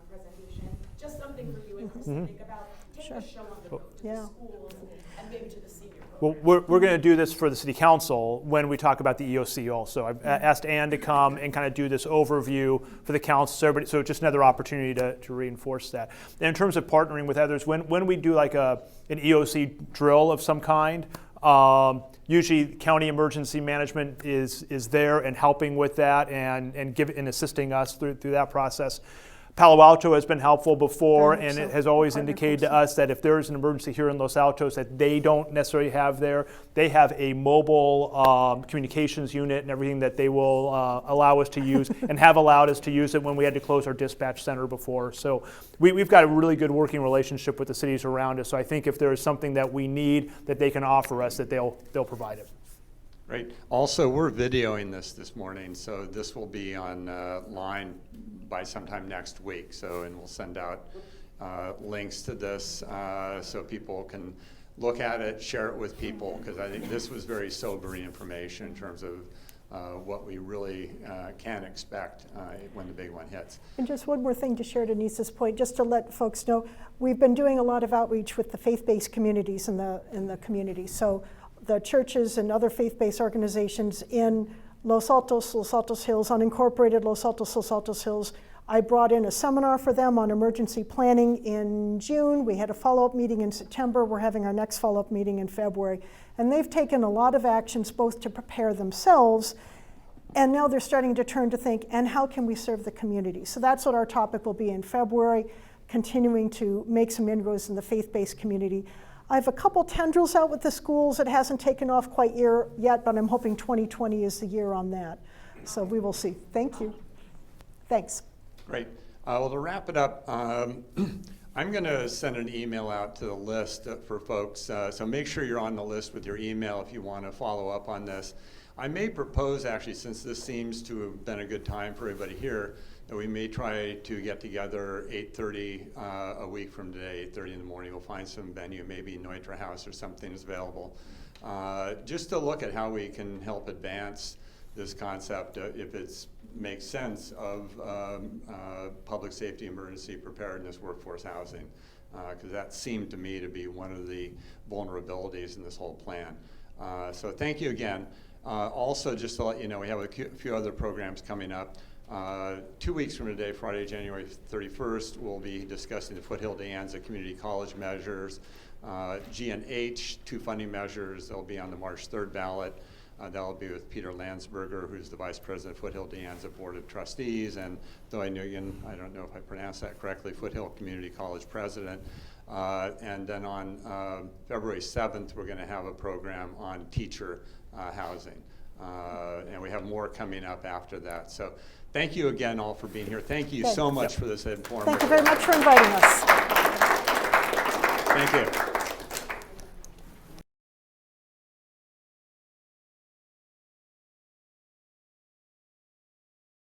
presentation? Just something for you and Chris to think about. Take the show on the road to the schools and maybe to the senior. Well, we're going to do this for the city council when we talk about the EOC also. I've asked Ann to come and kind of do this overview for the council, so it's just another opportunity to reinforce that. And in terms of partnering with others, when we do like an EOC drill of some kind, usually county emergency management is there and helping with that and assisting us through that process. Palo Alto has been helpful before, and it has always indicated to us that if there's an emergency here in Los Altos that they don't necessarily have there, they have a mobile communications unit and everything that they will allow us to use and have allowed us to use it when we had to close our dispatch center before. So we've got a really good working relationship with the cities around us. So I think if there is something that we need that they can offer us, that they'll provide it. Great. Also, we're videoing this morning, so this will be online by sometime next week. And we'll send out links to this so people can look at it, share it with people, because I think this was very sobering information in terms of what we really can expect when the big one hits. And just one more thing to share to Denise's point, just to let folks know, we've been doing a lot of outreach with the faith-based communities in the community. So the churches and other faith-based organizations in Los Altos, Los Altos Hills, unincorporated Los Altos Hills. I brought in a seminar for them on emergency planning in June. We had a follow-up meeting in September. We're having our next follow-up meeting in February. And they've taken a lot of actions both to prepare themselves, and now they're starting to turn to think, and how can we serve the community? So that's what our topic will be in February, continuing to make some inroads in the faith-based community. I have a couple tendrils out with the schools. It hasn't taken off quite yet, but I'm hoping 2020 is the year on that. So we will see. Thank you. Thanks. Great. Well, to wrap it up, I'm going to send an email out to the list for folks. So make sure you're on the list with your email if you want to follow up on this. I may propose, actually, since this seems to have been a good time for everybody here, that we may try to get together 8:30 a week from today, 8:30 in the morning. We'll find some venue, maybe Neutra House or something is available, just to look at how we can help advance this concept, if it makes sense, of public safety, emergency preparedness, workforce housing, because that seemed to me to be one of the vulnerabilities in this whole plan. So thank you again. Also, just to let you know, we have a few other programs coming up. 2 weeks from today, Friday, January 31st, we'll be discussing the Foothill de Anza Community College measures. G&H, 2 funding measures. They'll be on the March 3rd ballot. That'll be with Peter Landsberger, who's the Vice President of Foothill de Anza Board of Trustees, and Thoy Nguyen, I don't know if I pronounced that correctly, Foothill Community College President. And then on February 7th, we're going to have a program on teacher housing. And we have more coming up after that. So thank you again all for being here. Thank you so much for this informative. Thank you very much for inviting us. Thank you.